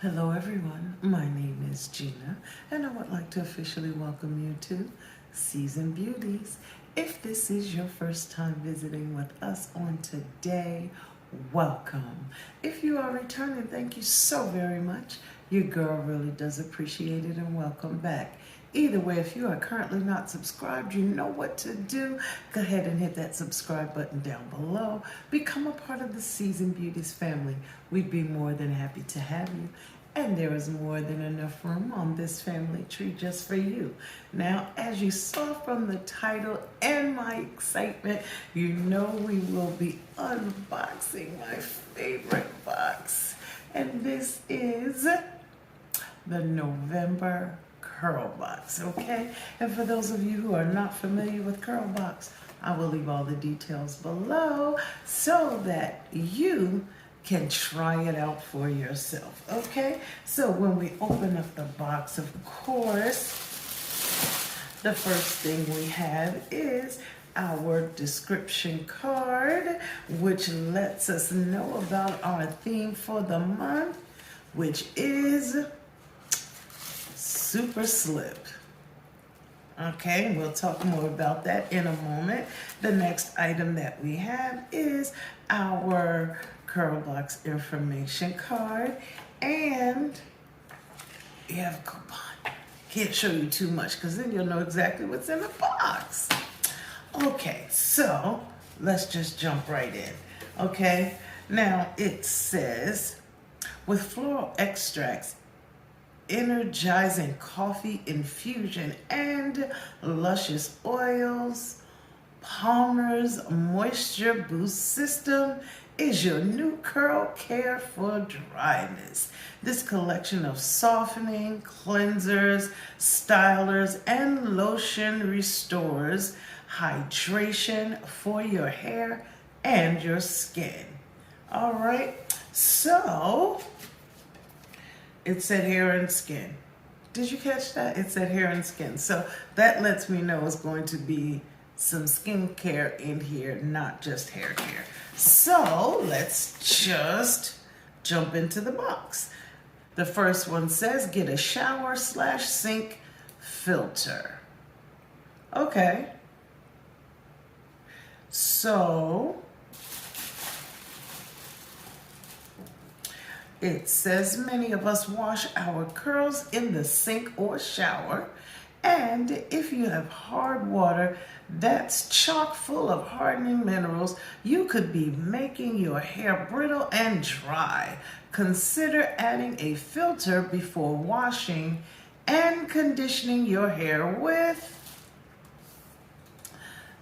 Hello everyone, my name is Gina and I would like to officially welcome you to Season Beauties. If this is your first time visiting with us on today, welcome. If you are returning, thank you so very much. Your girl really does appreciate it and welcome back. Either way, if you are currently not subscribed, you know what to do. Go ahead and hit that subscribe button down below. Become a part of the Season Beauties family. We'd be more than happy to have you. And there is more than enough room on this family tree just for you. Now, as you saw from the title and my excitement, you know we will be unboxing my favorite box. And this is the November Curlbox, okay? And for those of you who are not familiar with Curlbox, I will leave all the details below so that you can try it out for yourself, okay? So when we open up the box, of course, the first thing we have is our description card, which lets us know about our theme for the month, which is Super Slip. Okay, we'll talk more about that in a moment. The next item that we have is our Curlbox information card, and we have a coupon. Can't show you too much because then you'll know exactly what's in the box. Okay, so let's just jump right in. Okay, now it says, with floral extracts, energizing coffee infusion, and luscious oils, Palmer's Moisture Boost System is your new curl care for dryness. This collection of softening, cleansers, stylers, and lotion restores hydration for your hair and your skin. All right, so it said hair and skin. Did you catch that? It said hair and skin. So that lets me know it's going to be some skincare in here, not just hair care. So let's just jump into the box. The first one says, get a shower/sink filter. Okay. So it says many of us wash our curls in the sink or shower, and if you have hard water that's chock full of hardening minerals, you could be making your hair brittle and dry. Consider adding a filter before washing and conditioning your hair with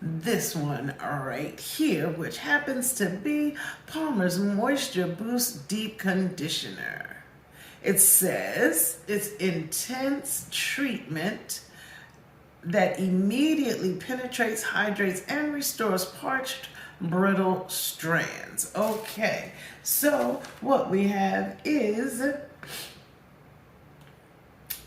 this one right here, which happens to be Palmer's Moisture Boost Deep Conditioner. It says it's intense treatment that immediately penetrates, hydrates, and restores parched, brittle strands. Okay, so what we have is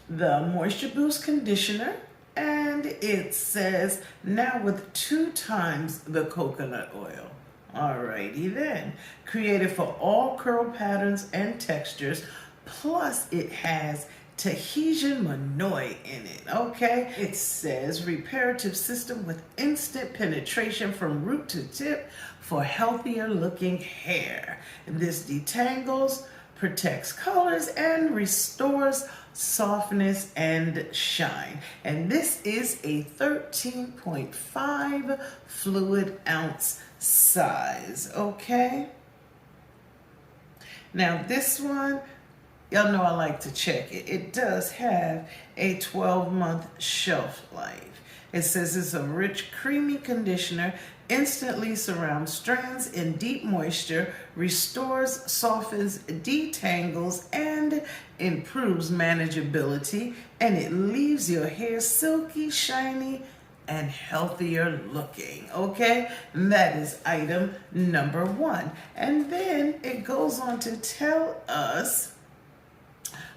the Moisture Boost Conditioner, and it says now with 2 times the coconut oil. Alrighty then. Created for all curl patterns and textures, plus it has Tahitian Manoi in it, okay? It says reparative system with instant penetration from root to tip for healthier looking hair. This detangles, protects colors, and restores softness and shine. And this is a 13.5 fluid ounce size, okay? Now this one, y'all know I like to check it. It does have a 12-month shelf life. It says it's a rich, creamy conditioner, instantly surrounds strands in deep moisture, restores, softens, detangles, and improves manageability, and it leaves your hair silky, shiny, and healthier looking, okay? And that is item number 1. And then it goes on to tell us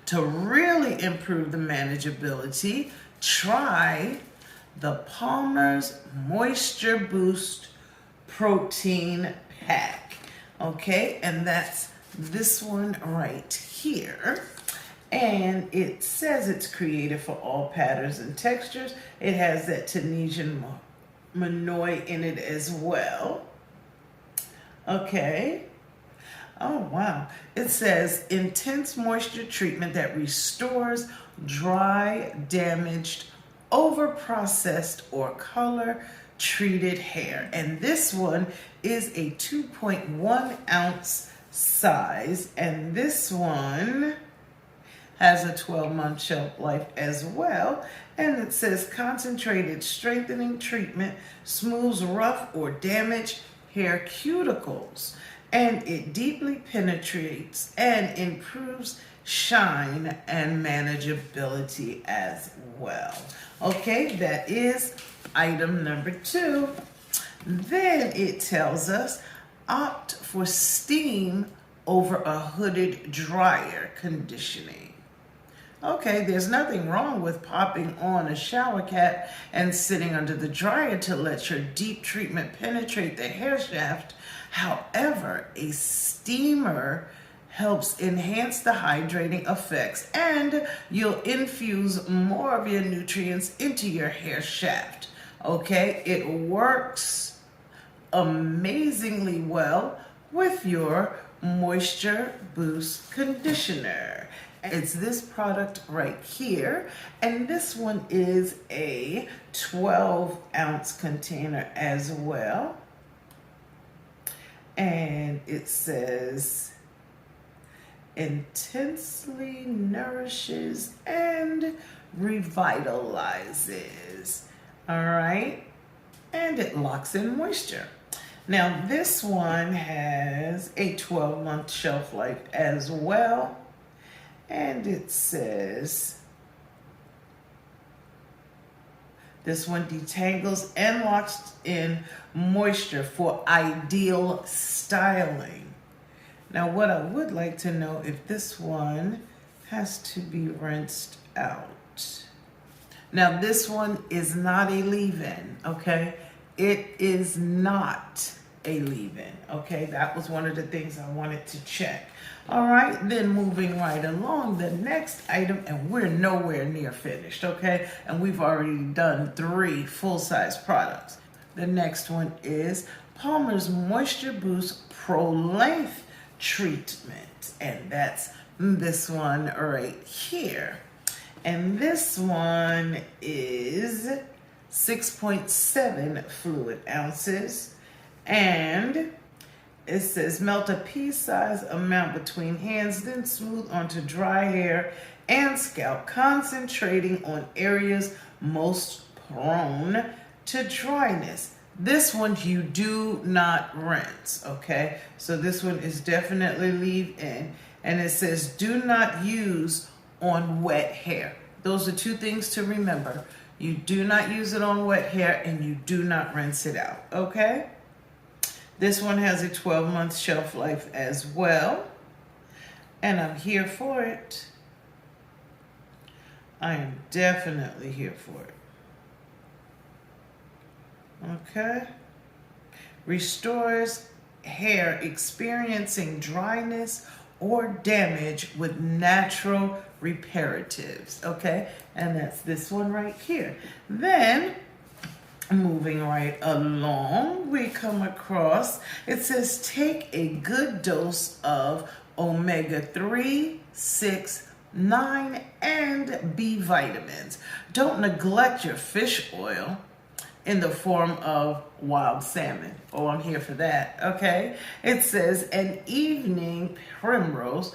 to really improve the manageability, try the Palmer's Moisture Boost Protein Pack. Okay, and that's this one right here. And it says it's created for all patterns and textures. It has that Tunisian Manoy in it as well. Okay. Oh, wow. It says intense moisture treatment that restores dry, damaged, over-processed, or color-treated hair. And this one is a 2.1 ounce size. And this one has a 12-month shelf life as well. And it says concentrated strengthening treatment smooths rough or damaged hair cuticles. And it deeply penetrates and improves shine and manageability as well. Okay, that is item number 2. Then it tells us opt for steam over a hooded dryer conditioning. Okay, there's nothing wrong with popping on a shower cap and sitting under the dryer to let your deep treatment penetrate the hair shaft. However, a steamer helps enhance the hydrating effects and you'll infuse more of your nutrients into your hair shaft. Okay, it works amazingly well with your Moisture Boost Conditioner. It's this product right here, and this one is a 12-ounce container as well. And it says intensely nourishes and revitalizes. All right, and it locks in moisture. Now this one has a 12-month shelf life as well. And it says, this one detangles and locks in moisture for ideal styling. Now, what I would like to know if this one has to be rinsed out. Now, this one is not a leave-in, okay? It is not a leave-in, okay? That was one of the things I wanted to check. All right, then moving right along, the next item, and we're nowhere near finished, okay? And we've already done 3 full-size products. The next one is Palmer's Moisture Boost Pro Length Treatment, and that's this one right here. And this one is 6.7 fluid ounces, and it says melt a pea-sized amount between hands, then smooth onto dry hair and scalp, concentrating on areas most prone to dryness. This one you do not rinse, okay? So this one is definitely leave-in. And it says do not use on wet hair. Those are 2 things to remember. You do not use it on wet hair and you do not rinse it out, okay? This one has a 12-month shelf life as well, and I'm here for it. I am definitely here for it. Okay. Restores hair experiencing dryness or damage with natural reparatives. Okay, and that's this one right here. Then, moving right along, we come across, it says take a good dose of omega-3, 6, 9, and B vitamins. Don't neglect your fish oil in the form of wild salmon. Oh, I'm here for that, okay? It says an evening primrose,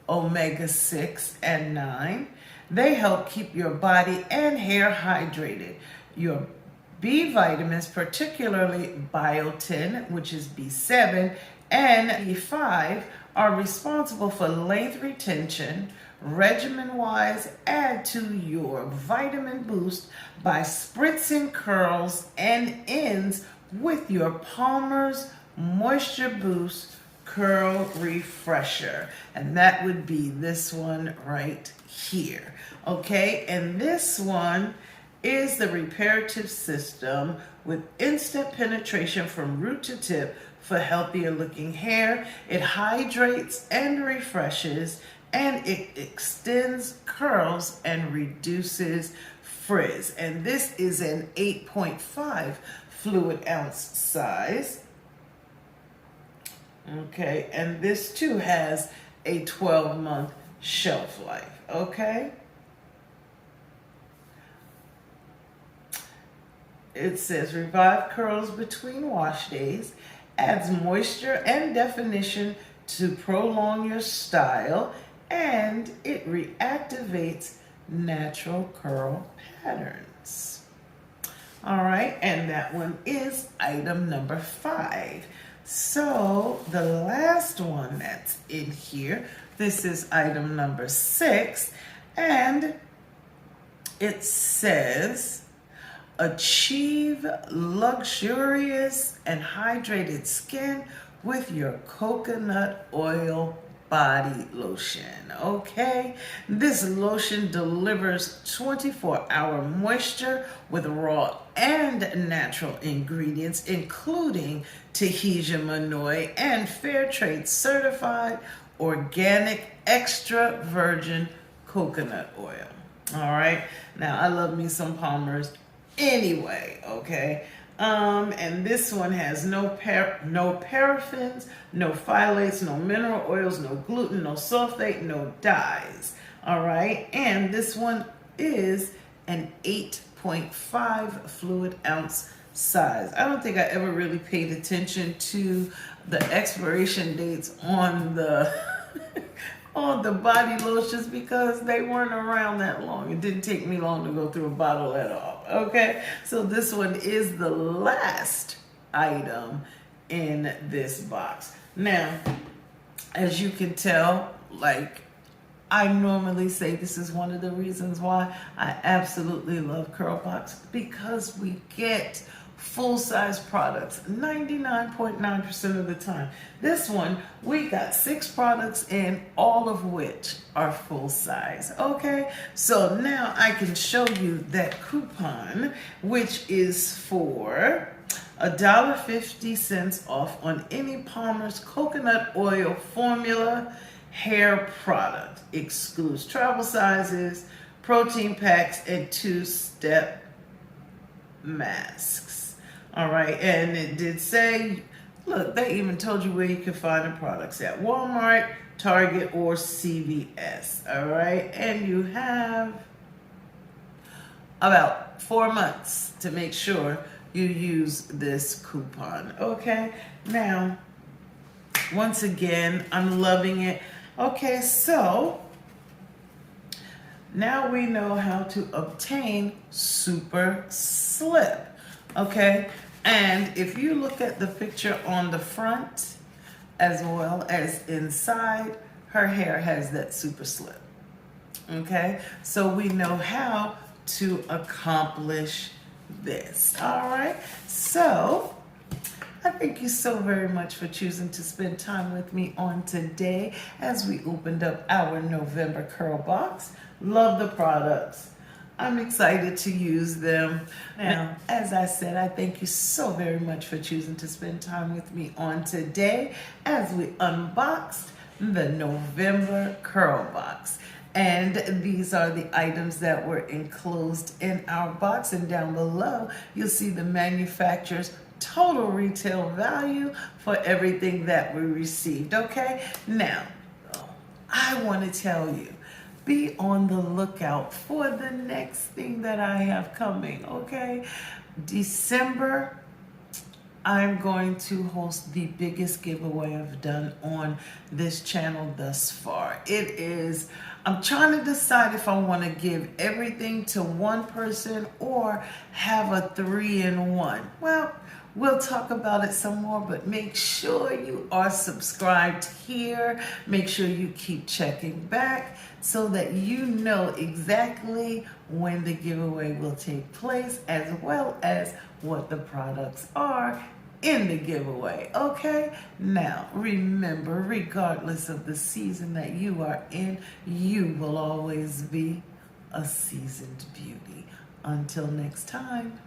omega-6 and 9. They help keep your body and hair hydrated. Your B vitamins, particularly biotin, which is B7, and B5, are responsible for length retention. Regimen-wise, add to your vitamin boost by spritzing curls and ends with your Palmer's Moisture Boost Curl Refresher. And that would be this one right here. Okay, and this one is the reparative system with instant penetration from root to tip for healthier looking hair. It hydrates and refreshes and it extends curls and reduces frizz. And this is an 8.5 fluid ounce size. Okay, and this too has a 12-month shelf life. Okay. It says revive curls between wash days, adds moisture and definition to prolong your style, and it reactivates natural curl patterns. All right, and that one is item number 5. So the last one that's in here, this is item number 6, and it says achieve luxurious and hydrated skin with your coconut oil body lotion. Okay, this lotion delivers 24-hour moisture with raw and natural ingredients, including Tahitian Manoi and Fair Trade certified organic extra virgin coconut oil. All right, now I love me some Palmer's anyway, okay? And this one has no paraffins, no phthalates, no mineral oils, no gluten, no sulfate, no dyes. All right, and this one is an 8.5 fluid ounce size. I don't think I ever really paid attention to the expiration dates on the on the body lotions because they weren't around that long. It didn't take me long to go through a bottle at all. Okay, so this one is the last item in this box. Now, as you can tell, like I normally say, this is one of the reasons why I absolutely love Curlbox, because we get full-size products 99.9% of the time. This one, we got 6 products in, all of which are full size. Okay, so now I can show you that coupon, which is for $1.50 off on any Palmer's coconut oil formula hair product. Excludes travel sizes, protein packs, and 2-step masks. All right, and it did say, look, they even told you where you can find the products at Walmart, Target, or CVS. All right, and you have about 4 months to make sure you use this coupon. Okay, now, once again, I'm loving it. Okay, so now we know how to obtain Super Slip. Okay, and if you look at the picture on the front as well as inside, her hair has that Super Slip. Okay, so we know how to accomplish this. All right, so I thank you so very much for choosing to spend time with me on today as we opened up our November Curl Box. Love the products. I'm excited to use them. Now, as I said, I thank you so very much for choosing to spend time with me on today as we unboxed the November Curl Box. And these are the items that were enclosed in our box. And down below, you'll see the manufacturer's total retail value for everything that we received. Okay, now I want to tell you, be on the lookout for the next thing that I have coming. Okay, December, I'm going to host the biggest giveaway I've done on this channel thus far. It is, I'm trying to decide if I want to give everything to one person or have a 3-in-1. Well, we'll talk about it some more, but make sure you are subscribed here. Make sure you keep checking back so that you know exactly when the giveaway will take place, as well as what the products are in the giveaway. Okay, now remember, regardless of the season that you are in, you will always be a seasoned beauty. Until next time.